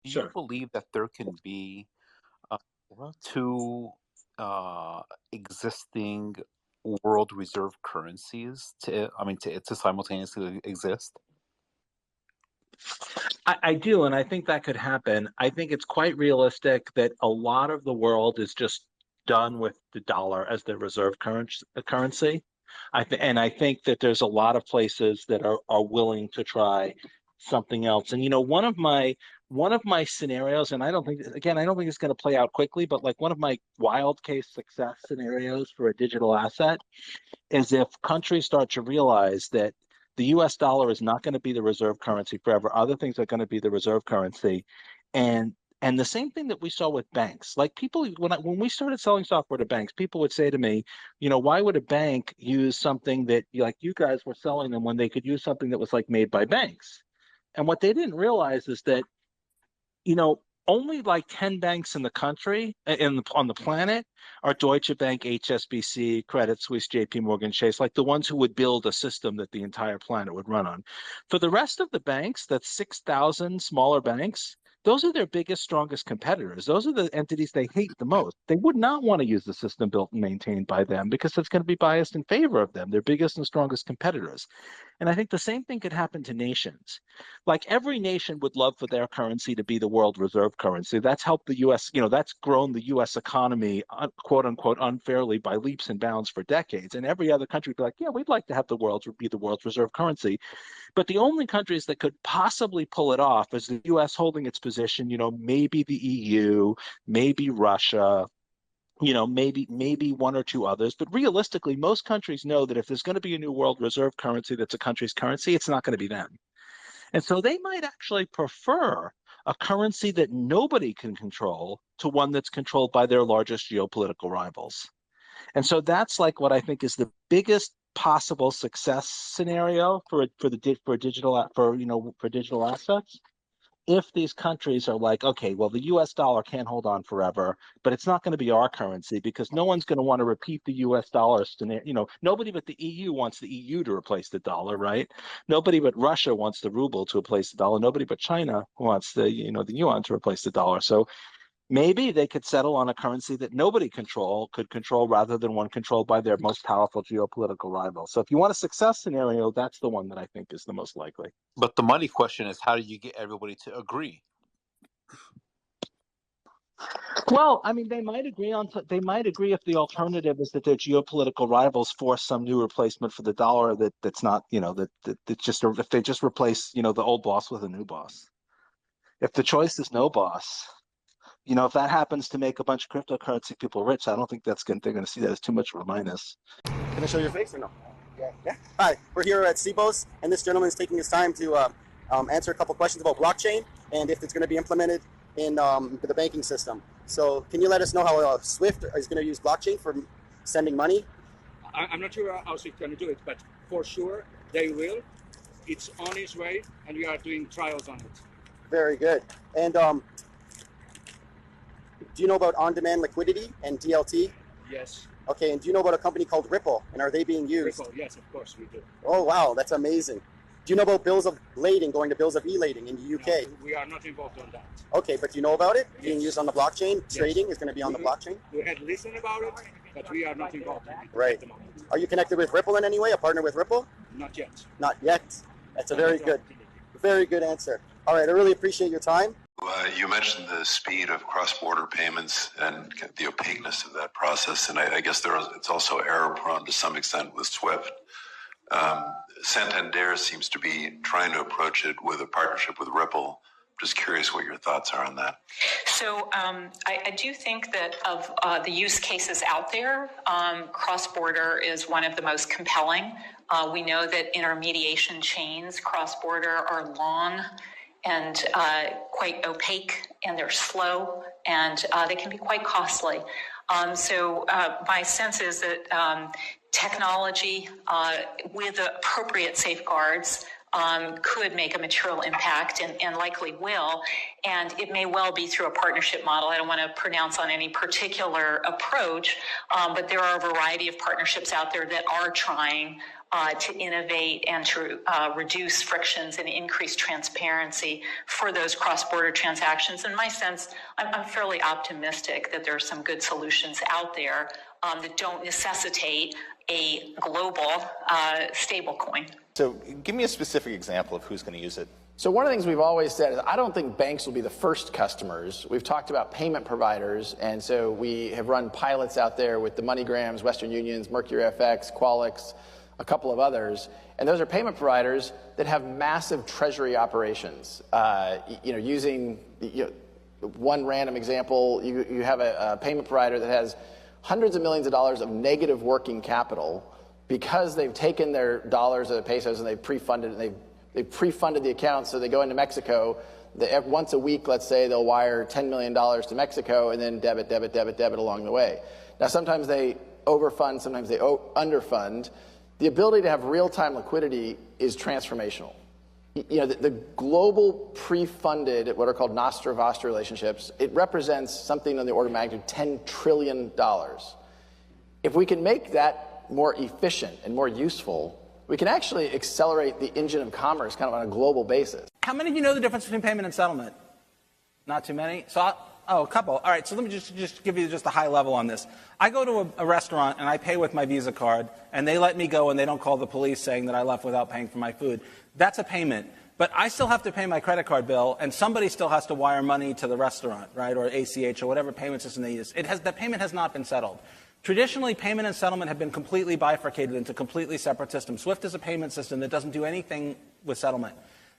Do you Sure. believe that there can be uh, two existing world reserve currencies to simultaneously exist? I do, and I think that could happen. I think it's quite realistic that a lot of the world is just done with the dollar as their reserve currency. And I think that there's a lot of places that are willing to try something else. And one of my scenarios, and I don't think it's going to play out quickly, but like one of my wild case success scenarios for a digital asset is if countries start to realize that the US dollar is not going to be the reserve currency forever. Other things are going to be the reserve currency. And and the same thing that we saw with banks. Like people when we started selling software to banks, people would say to me, why would a bank use something that like you guys were selling them when they could use something that was like made by banks? And what they didn't realize is that only like 10 banks in the country on the planet are Deutsche Bank, HSBC, Credit Suisse, JP Morgan Chase, like the ones who would build a system that the entire planet would run on. For the rest of the banks, that's 6,000 smaller banks. Those are their biggest, strongest competitors. Those are the entities they hate the most. They would not want to use the system built and maintained by them because it's going to be biased in favor of them, their biggest and strongest competitors. And I think the same thing could happen to nations. Like every nation would love for their currency to be the world reserve currency. That's helped the US, that's grown the US economy, quote unquote, unfairly by leaps and bounds for decades. And every other country would be like, yeah, we'd like to have the world be the world's reserve currency. But the only countries that could possibly pull it off is the US holding its position, maybe the EU, maybe Russia, maybe one or two others. But realistically, most countries know that if there's going to be a new world reserve currency that's a country's currency, it's not going to be them. And so they might actually prefer a currency that nobody can control to one that's controlled by their largest geopolitical rivals. And so that's like what I think is the biggest possible success scenario for digital for digital assets. If these countries are like, okay, well, the US dollar can't hold on forever, but it's not going to be our currency because no one's going to want to repeat the US dollar scenario. Nobody but the EU wants the EU to replace the dollar, right? Nobody but Russia wants the ruble to replace the dollar. Nobody but China wants the yuan to replace the dollar. So maybe they could settle on a currency that nobody could control rather than one controlled by their most powerful geopolitical rival. So if you want a success scenario, that's the one that I think is the most likely. But the money question is, how do you get everybody to agree? Well, I mean, they might agree if the alternative is that their geopolitical rivals force some new replacement for the dollar that's not, that just if they just replace, the old boss with a new boss. If the choice is no boss, if that happens to make a bunch of cryptocurrency people rich, I don't think they're going to see that as too much of a minus. Can I show your face or no? Yeah. Hi, we're here at CBOS, and this gentleman is taking his time to answer a couple questions about blockchain and if it's going to be implemented in the banking system. So, can you let us know how Swift is going to use blockchain for sending money? I'm not sure how Swift going to do it, but for sure they will. It's on its way, and we are doing trials on it. Very good. And do you know about on-demand liquidity and DLT? Yes. Okay, and do you know about a company called Ripple, and are they being used? Ripple, yes, of course we do. Oh, wow, that's amazing. Do you know about bills of lading going to bills of e-lading in the UK? No, we are not involved on that. Okay, but you know about it? Yes. Being used on the blockchain? Yes. Trading is going to be on the blockchain? We had listened about it, but we are not involved in it right. at the moment. Are you connected with Ripple in any way? A partner with Ripple? Not yet. Not yet. That's a very good answer. All right, I really appreciate your time. You mentioned the speed of cross-border payments and the opaqueness of that process, and I guess it's also error-prone to some extent with SWIFT. Santander seems to be trying to approach it with a partnership with Ripple. Just curious what your thoughts are on that. So I do think that of the use cases out there, cross-border is one of the most compelling. We know that intermediation chains cross-border are long and quite opaque, and they're slow, and they can be quite costly. So my sense is that technology with appropriate safeguards could make a material impact and likely will. And it may well be through a partnership model. I don't want to pronounce on any particular approach, but there are a variety of partnerships out there that are trying to innovate and to reduce frictions and increase transparency for those cross-border transactions. In my sense, I'm fairly optimistic that there are some good solutions out there that don't necessitate a global stablecoin. So give me a specific example of who's going to use it. So one of the things we've always said is I don't think banks will be the first customers. We've talked about payment providers, and so we have run pilots out there with the MoneyGrams, Western Unions, Mercury FX, Qualix, a couple of others, and those are payment providers that have massive treasury operations. Using one random example, you have a payment provider that has hundreds of millions of dollars of negative working capital because they've taken their dollars or the pesos and they've pre-funded and they've pre-funded the account, so they go into Mexico. Once a week, let's say, they'll wire $10 million to Mexico and then debit along the way. Now, sometimes they overfund, sometimes they underfund. The ability to have real-time liquidity is transformational. The global pre-funded, what are called Nostra-Vostra relationships, it represents something on the order of magnitude $10 trillion. If we can make that more efficient and more useful, we can actually accelerate the engine of commerce kind of on a global basis. How many of you know the difference between payment and settlement? Not too many? So, a couple. All right, so let me just give you just a high level on this. I go to a restaurant and I pay with my Visa card, and they let me go and they don't call the police saying that I left without paying for my food. That's a payment. But I still have to pay my credit card bill, and somebody still has to wire money to the restaurant, right, or ACH or whatever payment system they use. The payment has not been settled. Traditionally, payment and settlement have been completely bifurcated into completely separate systems. SWIFT is a payment system that doesn't do anything with settlement.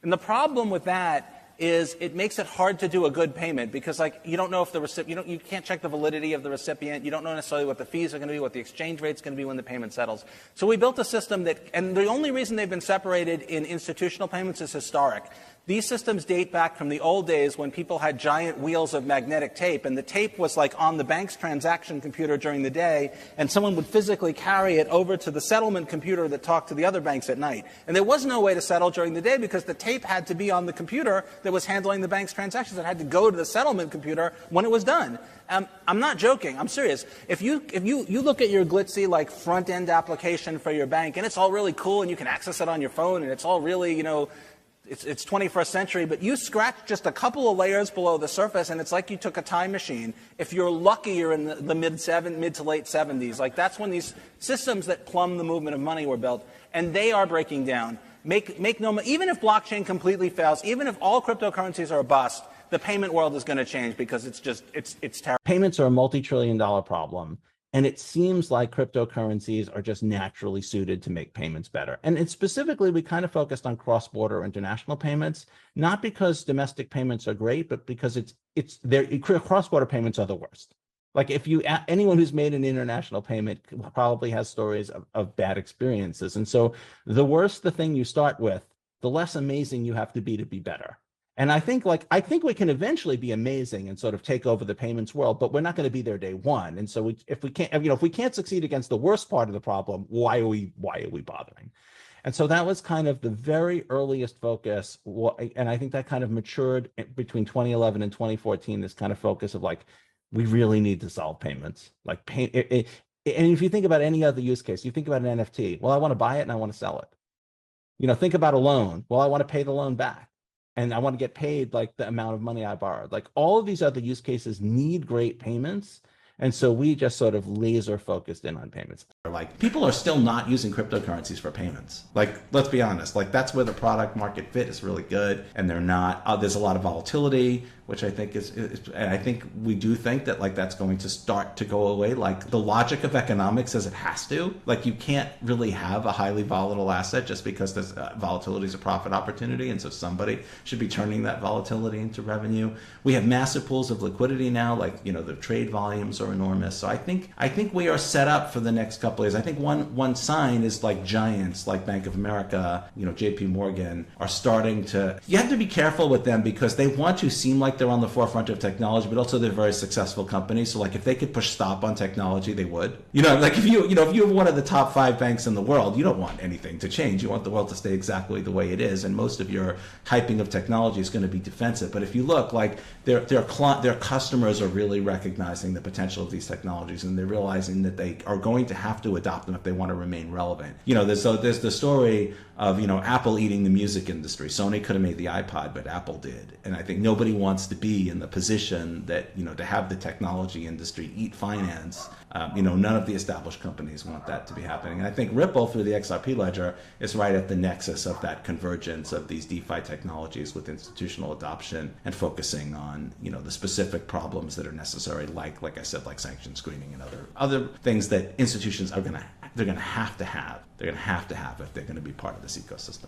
And the problem with that is it makes it hard to do a good payment because, you don't know if the recipient, you can't check the validity of the recipient. You don't know necessarily what the fees are going to be, what the exchange rate's going to be when the payment settles. So we built a system and the only reason they've been separated in institutional payments is historic. These systems date back from the old days when people had giant wheels of magnetic tape, and the tape was on the bank's transaction computer during the day, and someone would physically carry it over to the settlement computer that talked to the other banks at night. And there was no way to settle during the day because the tape had to be on the computer that was handling the bank's transactions. It had to go to the settlement computer when it was done. I'm not joking. I'm serious. If you look at your glitzy front-end application for your bank, and it's all really cool, and you can access it on your phone, and it's all really, it's 21st century, but you scratch just a couple of layers below the surface, and it's like you took a time machine. If you're lucky, you're in the mid to late 70s. That's when these systems that plumb the movement of money were built, and they are breaking down. Make no, even if blockchain completely fails, even if all cryptocurrencies are a bust, the payment world is going to change because it's terrible. Payments are a multi-trillion-dollar problem. And it seems like cryptocurrencies are just naturally suited to make payments better. And specifically, we kind of focused on cross-border international payments, not because domestic payments are great, but because cross-border payments are the worst. If anyone who's made an international payment probably has stories of bad experiences. And so the worse the thing you start with, the less amazing you have to be better. And I think we can eventually be amazing and sort of take over the payments world, but we're not going to be there day one. And so if we can't succeed against the worst part of the problem, why are we bothering? And so that was kind of the very earliest focus. And I think that kind of matured between 2011 and 2014, this kind of focus of we really need to solve payments. And if you think about any other use case, you think about an NFT. Well, I want to buy it and I want to sell it. Think about a loan. Well, I want to pay the loan back. And I want to get paid the amount of money I borrowed. All of these other use cases need great payments. And so we just sort of laser focused in on payments. People are still not using cryptocurrencies for payments. Let's be honest, that's where the product market fit is really good. And they're not, there's a lot of volatility, which I think and I think we do think that that's going to start to go away. The logic of economics says it has to. You can't really have a highly volatile asset just because there's volatility is a profit opportunity. And so somebody should be turning that volatility into revenue. We have massive pools of liquidity now, the trade volumes are enormous. So I think we are set up for the next couple of years. I think one sign is giants like Bank of America, JP Morgan are starting to, you have to be careful with them because they want to seem like they're on the forefront of technology, but also they're very successful companies. So like if they could push stop on technology, they would. Like if you have one of the top 5 banks in the world, you don't want anything to change. You want the world to stay exactly the way it is. And most of your hyping of technology is going to be defensive. But if you look, like their customers are really recognizing the potential of these technologies, and they're realizing that they are going to have to adopt them if they want to remain relevant. There's the story of Apple eating the music industry. Sony could have made the iPod, but Apple did. And I think nobody wants to be in the position that to have the technology industry eat finance. None of the established companies want that to be happening. And I think Ripple, through the XRP ledger, is right at the nexus of that convergence of these DeFi technologies with institutional adoption and focusing on the specific problems that are necessary, like I said, like sanction screening and other things that institutions are going to have to have if they're going to be part of this ecosystem.